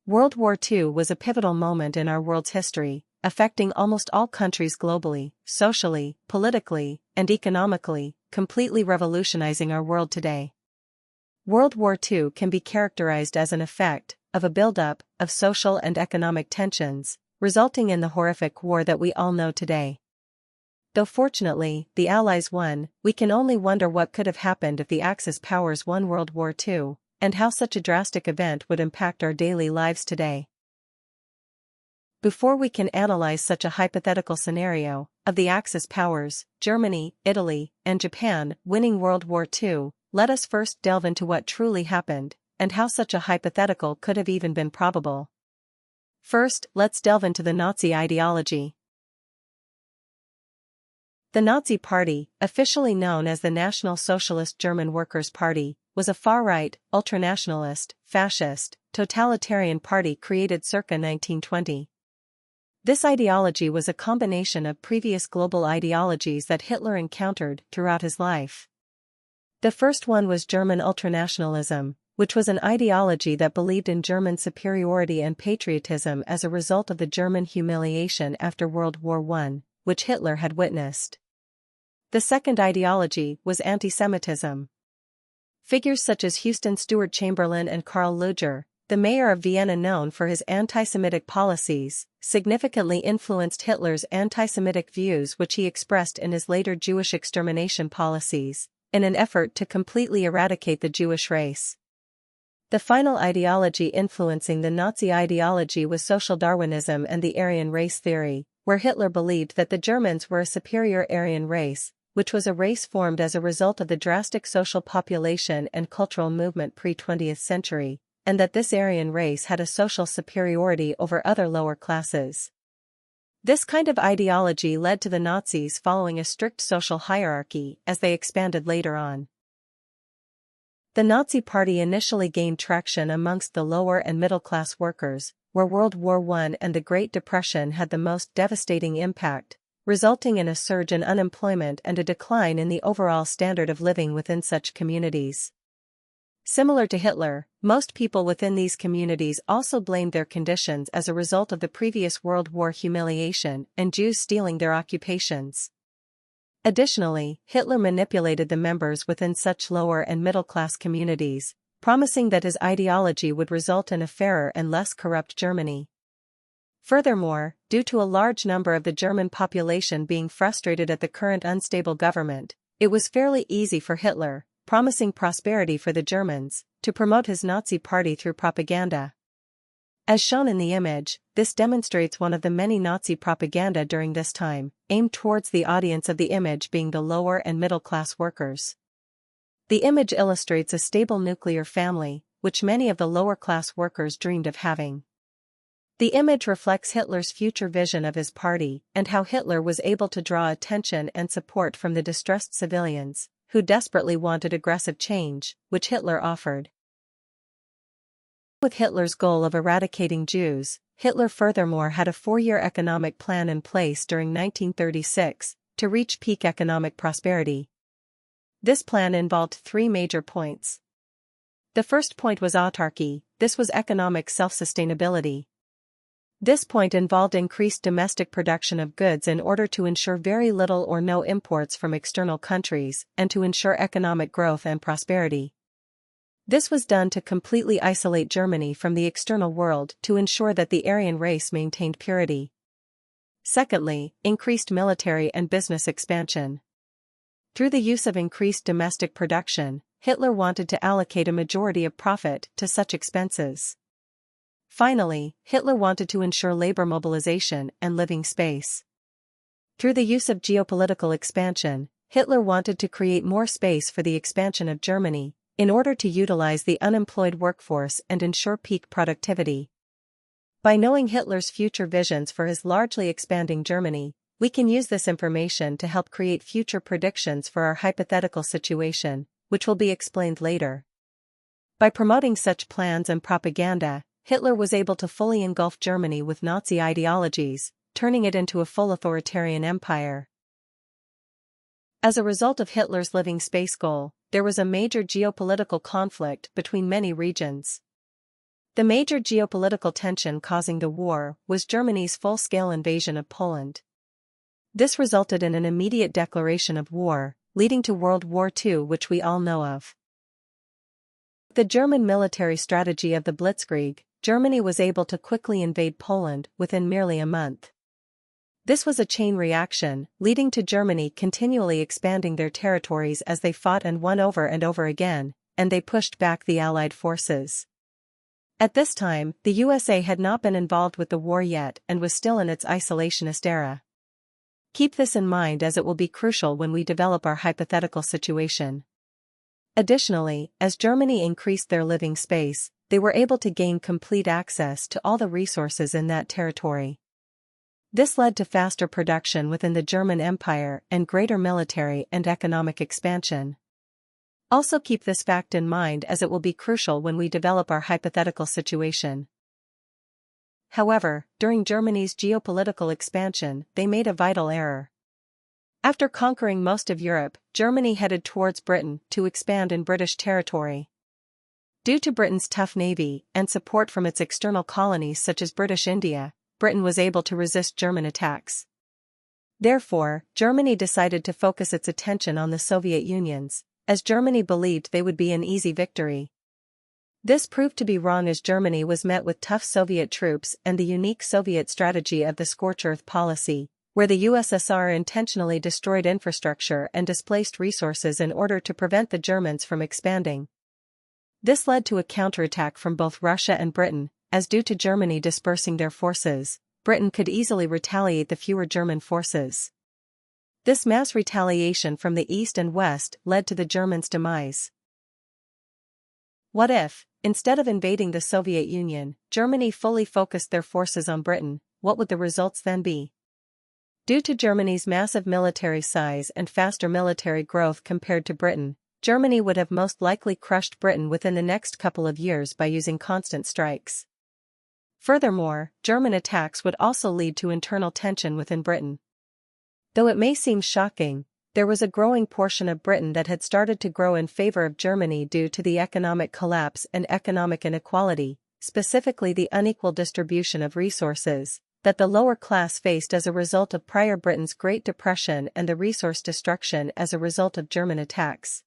World War II was a pivotal moment in our world's history, affecting almost all countries globally, socially, politically, and economically, completely revolutionizing our world today. World War II can be characterized as an effect of a buildup of social and economic tensions, resulting in the horrific war that we all know today. Though fortunately, the Allies won, we can only wonder what could have happened if the Axis powers won World War II, and how such a drastic event would impact our daily lives today. Before we can analyze such a hypothetical scenario, of the Axis powers, Germany, Italy, and Japan, winning World War II, let us first delve into what truly happened, and how such a hypothetical could have even been probable. First, let's delve into the Nazi ideology. The Nazi Party, officially known as the National Socialist German Workers' Party, was a far-right, ultranationalist, fascist, totalitarian party created circa 1920. This ideology was a combination of previous global ideologies that Hitler encountered throughout his life. The first one was German ultranationalism, which was an ideology that believed in German superiority and patriotism as a result of the German humiliation after World War I, which Hitler had witnessed. The second ideology was anti-Semitism. Figures such as Houston Stewart Chamberlain and Karl Lueger, the mayor of Vienna known for his anti-Semitic policies, significantly influenced Hitler's anti-Semitic views which he expressed in his later Jewish extermination policies, in an effort to completely eradicate the Jewish race. The final ideology influencing the Nazi ideology was social Darwinism and the Aryan race theory, where Hitler believed that the Germans were a superior Aryan race, which was a race formed as a result of the drastic social population and cultural movement pre-20th century, and that this Aryan race had a social superiority over other lower classes. This kind of ideology led to the Nazis following a strict social hierarchy as they expanded later on. The Nazi Party initially gained traction amongst the lower and middle-class workers, where World War I and the Great Depression had the most devastating impact, resulting in a surge in unemployment and a decline in the overall standard of living within such communities. Similar to Hitler, most people within these communities also blamed their conditions as a result of the previous World War humiliation and Jews stealing their occupations. Additionally, Hitler manipulated the members within such lower and middle-class communities, promising that his ideology would result in a fairer and less corrupt Germany. Furthermore, due to a large number of the German population being frustrated at the current unstable government, it was fairly easy for Hitler, promising prosperity for the Germans, to promote his Nazi party through propaganda. As shown in the image, this demonstrates one of the many Nazi propaganda during this time, aimed towards the audience of the image being the lower and middle-class workers. The image illustrates a stable nuclear family, which many of the lower-class workers dreamed of having. The image reflects Hitler's future vision of his party and how Hitler was able to draw attention and support from the distressed civilians, who desperately wanted aggressive change, which Hitler offered. With Hitler's goal of eradicating Jews, Hitler furthermore had a 4-year economic plan in place during 1936 to reach peak economic prosperity. This plan involved 3 major points. The first point was autarky. This was economic self-sustainability. This point involved increased domestic production of goods in order to ensure very little or no imports from external countries and to ensure economic growth and prosperity. This was done to completely isolate Germany from the external world to ensure that the Aryan race maintained purity. Secondly, increased military and business expansion. Through the use of increased domestic production, Hitler wanted to allocate a majority of profit to such expenses. Finally, Hitler wanted to ensure labor mobilization and living space. Through the use of geopolitical expansion, Hitler wanted to create more space for the expansion of Germany, in order to utilize the unemployed workforce and ensure peak productivity. By knowing Hitler's future visions for his largely expanding Germany, we can use this information to help create future predictions for our hypothetical situation, which will be explained later. By promoting such plans and propaganda, Hitler was able to fully engulf Germany with Nazi ideologies, turning it into a full authoritarian empire. As a result of Hitler's living space goal, there was a major geopolitical conflict between many regions. The major geopolitical tension causing the war was Germany's full-scale invasion of Poland. This resulted in an immediate declaration of war, leading to World War II, which we all know of. The German military strategy of the Blitzkrieg, Germany was able to quickly invade Poland within merely a month. This was a chain reaction, leading to Germany continually expanding their territories as they fought and won over and over again, and they pushed back the Allied forces. At this time, the USA had not been involved with the war yet and was still in its isolationist era. Keep this in mind as it will be crucial when we develop our hypothetical situation. Additionally, as Germany increased their living space, they were able to gain complete access to all the resources in that territory. This led to faster production within the German Empire and greater military and economic expansion. Also keep this fact in mind as it will be crucial when we develop our hypothetical situation. However, during Germany's geopolitical expansion, they made a vital error. After conquering most of Europe, Germany headed towards Britain to expand in British territory. Due to Britain's tough navy and support from its external colonies such as British India, Britain was able to resist German attacks. Therefore, Germany decided to focus its attention on the Soviet Unions, as Germany believed they would be an easy victory. This proved to be wrong as Germany was met with tough Soviet troops and the unique Soviet strategy of the scorched earth policy, where the USSR intentionally destroyed infrastructure and displaced resources in order to prevent the Germans from expanding. This led to a counterattack from both Russia and Britain, as due to Germany dispersing their forces, Britain could easily retaliate the fewer German forces. This mass retaliation from the east and west led to the Germans' demise. What if, instead of invading the Soviet Union, Germany fully focused their forces on Britain? What would the results then be? Due to Germany's massive military size and faster military growth compared to Britain, Germany would have most likely crushed Britain within the next couple of years by using constant strikes. Furthermore, German attacks would also lead to internal tension within Britain. Though it may seem shocking, there was a growing portion of Britain that had started to grow in favor of Germany due to the economic collapse and economic inequality, specifically the unequal distribution of resources, that the lower class faced as a result of prior Britain's Great Depression and the resource destruction as a result of German attacks.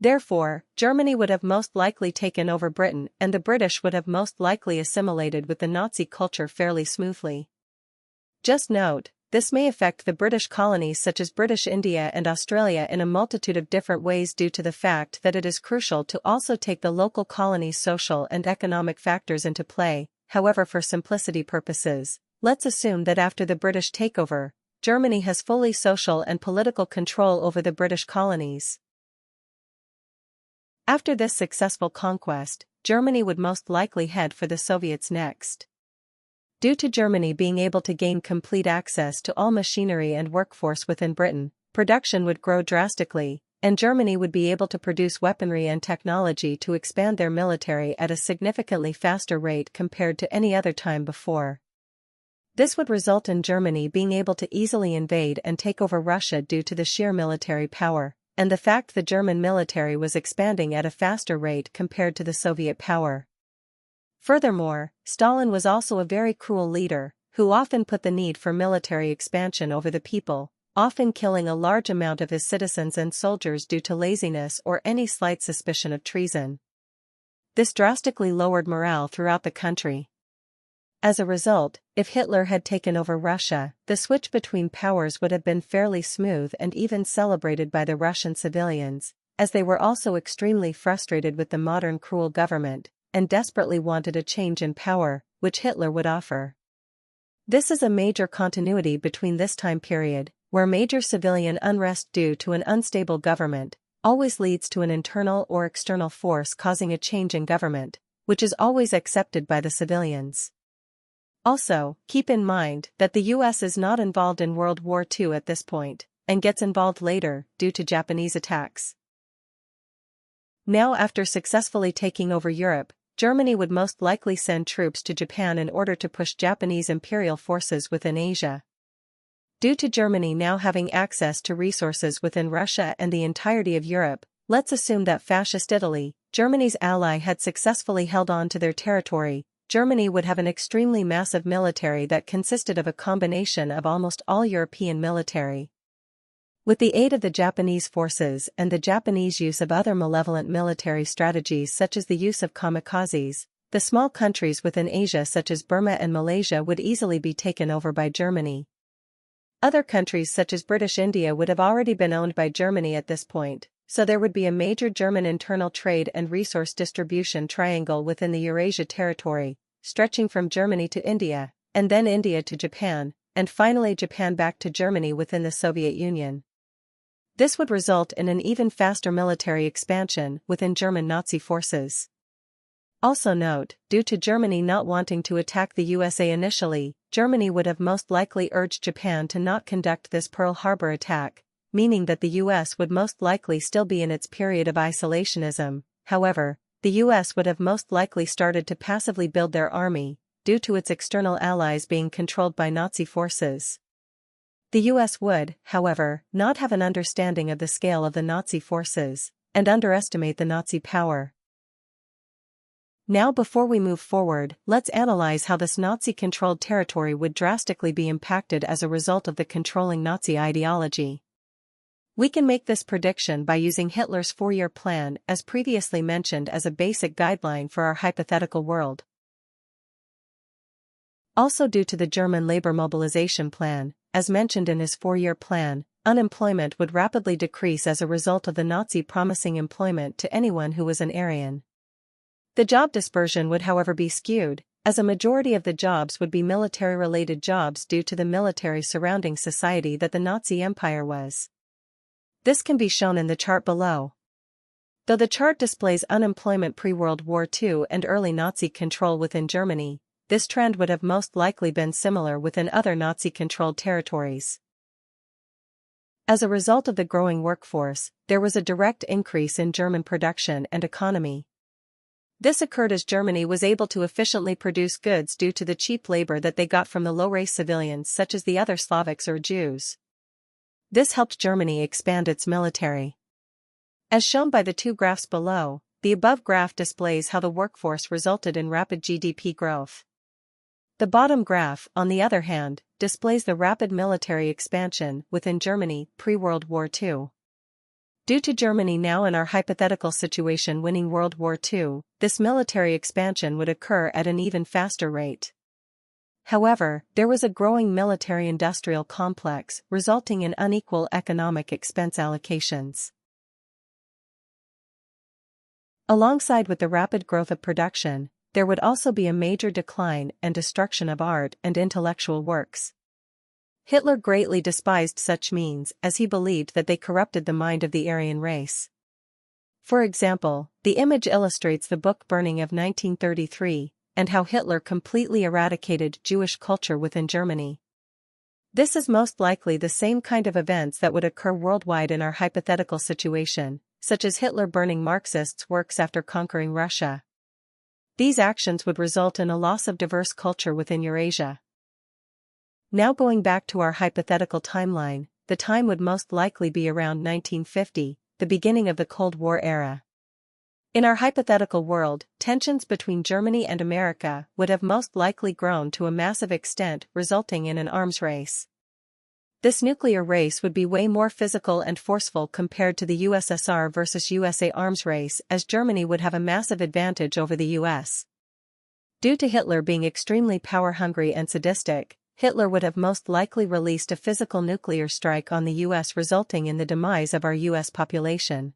Therefore, Germany would have most likely taken over Britain and the British would have most likely assimilated with the Nazi culture fairly smoothly. Just note, this may affect the British colonies such as British India and Australia in a multitude of different ways due to the fact that it is crucial to also take the local colonies' social and economic factors into play. However, for simplicity purposes, let's assume that after the British takeover, Germany has fully social and political control over the British colonies. After this successful conquest, Germany would most likely head for the Soviets next. Due to Germany being able to gain complete access to all machinery and workforce within Britain, production would grow drastically, and Germany would be able to produce weaponry and technology to expand their military at a significantly faster rate compared to any other time before. This would result in Germany being able to easily invade and take over Russia due to the sheer military power, and the fact the German military was expanding at a faster rate compared to the Soviet power. Furthermore, Stalin was also a very cruel leader, who often put the need for military expansion over the people, often killing a large amount of his citizens and soldiers due to laziness or any slight suspicion of treason. This drastically lowered morale throughout the country. As a result, if Hitler had taken over Russia, the switch between powers would have been fairly smooth and even celebrated by the Russian civilians, as they were also extremely frustrated with the modern cruel government, and desperately wanted a change in power, which Hitler would offer. This is a major continuity between this time period, where major civilian unrest due to an unstable government always leads to an internal or external force causing a change in government, which is always accepted by the civilians. Also, keep in mind that the US is not involved in World War II at this point, and gets involved later due to Japanese attacks. Now, after successfully taking over Europe, Germany would most likely send troops to Japan in order to push Japanese imperial forces within Asia. Due to Germany now having access to resources within Russia and the entirety of Europe, let's assume that Fascist Italy, Germany's ally had successfully held on to their territory, Germany would have an extremely massive military that consisted of a combination of almost all European military. With the aid of the Japanese forces and the Japanese use of other malevolent military strategies such as the use of kamikazes, the small countries within Asia such as Burma and Malaysia would easily be taken over by Germany. Other countries such as British India would have already been owned by Germany at this point, so there would be a major German internal trade and resource distribution triangle within the Eurasia territory, stretching from Germany to India, and then India to Japan, and finally Japan back to Germany within the Soviet Union. This would result in an even faster military expansion within German Nazi forces. Also note, due to Germany not wanting to attack the USA initially, Germany would have most likely urged Japan to not conduct this Pearl Harbor attack, meaning that the US would most likely still be in its period of isolationism. However, the US would have most likely started to passively build their army, due to its external allies being controlled by Nazi forces. The US would, however, not have an understanding of the scale of the Nazi forces, and underestimate the Nazi power. Now before we move forward, let's analyze how this Nazi-controlled territory would drastically be impacted as a result of the controlling Nazi ideology. We can make this prediction by using Hitler's four-year plan as previously mentioned as a basic guideline for our hypothetical world. Also due to the German labor mobilization plan, as mentioned in his four-year plan, unemployment would rapidly decrease as a result of the Nazi promising employment to anyone who was an Aryan. The job dispersion would however be skewed, as a majority of the jobs would be military-related jobs due to the military surrounding society that the Nazi Empire was. This can be shown in the chart below. Though the chart displays unemployment pre-World War II and early Nazi control within Germany, this trend would have most likely been similar within other Nazi-controlled territories. As a result of the growing workforce, there was a direct increase in German production and economy. This occurred as Germany was able to efficiently produce goods due to the cheap labor that they got from the low-race civilians such as the other Slavics or Jews. This helped Germany expand its military. As shown by the two graphs below, the above graph displays how the workforce resulted in rapid GDP growth. The bottom graph, on the other hand, displays the rapid military expansion within Germany pre-World War II. Due to Germany now in our hypothetical situation winning World War II, this military expansion would occur at an even faster rate. However, there was a growing military-industrial complex resulting in unequal economic expense allocations. Alongside with the rapid growth of production, there would also be a major decline and destruction of art and intellectual works. Hitler greatly despised such means as he believed that they corrupted the mind of the Aryan race. For example, the image illustrates the book burning of 1933, and how Hitler completely eradicated Jewish culture within Germany. This is most likely the same kind of events that would occur worldwide in our hypothetical situation, such as Hitler burning Marxists' works after conquering Russia. These actions would result in a loss of diverse culture within Eurasia. Now going back to our hypothetical timeline, the time would most likely be around 1950, the beginning of the Cold War era. In our hypothetical world, tensions between Germany and America would have most likely grown to a massive extent, resulting in an arms race. This nuclear race would be way more physical and forceful compared to the USSR versus USA arms race, as Germany would have a massive advantage over the US. Due to Hitler being extremely power-hungry and sadistic, Hitler would have most likely released a physical nuclear strike on the US, resulting in the demise of our US population.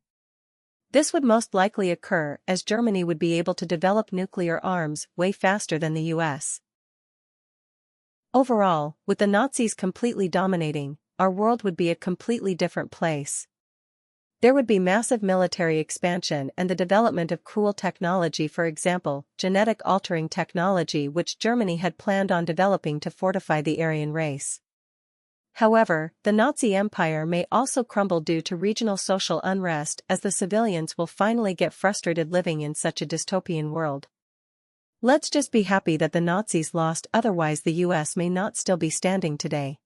This would most likely occur as Germany would be able to develop nuclear arms way faster than the US. Overall, with the Nazis completely dominating, our world would be a completely different place. There would be massive military expansion and the development of cruel technology, for example, genetic altering technology, which Germany had planned on developing to fortify the Aryan race. However, the Nazi Empire may also crumble due to regional social unrest, as the civilians will finally get frustrated living in such a dystopian world. Let's just be happy that the Nazis lost, otherwise the US may not still be standing today.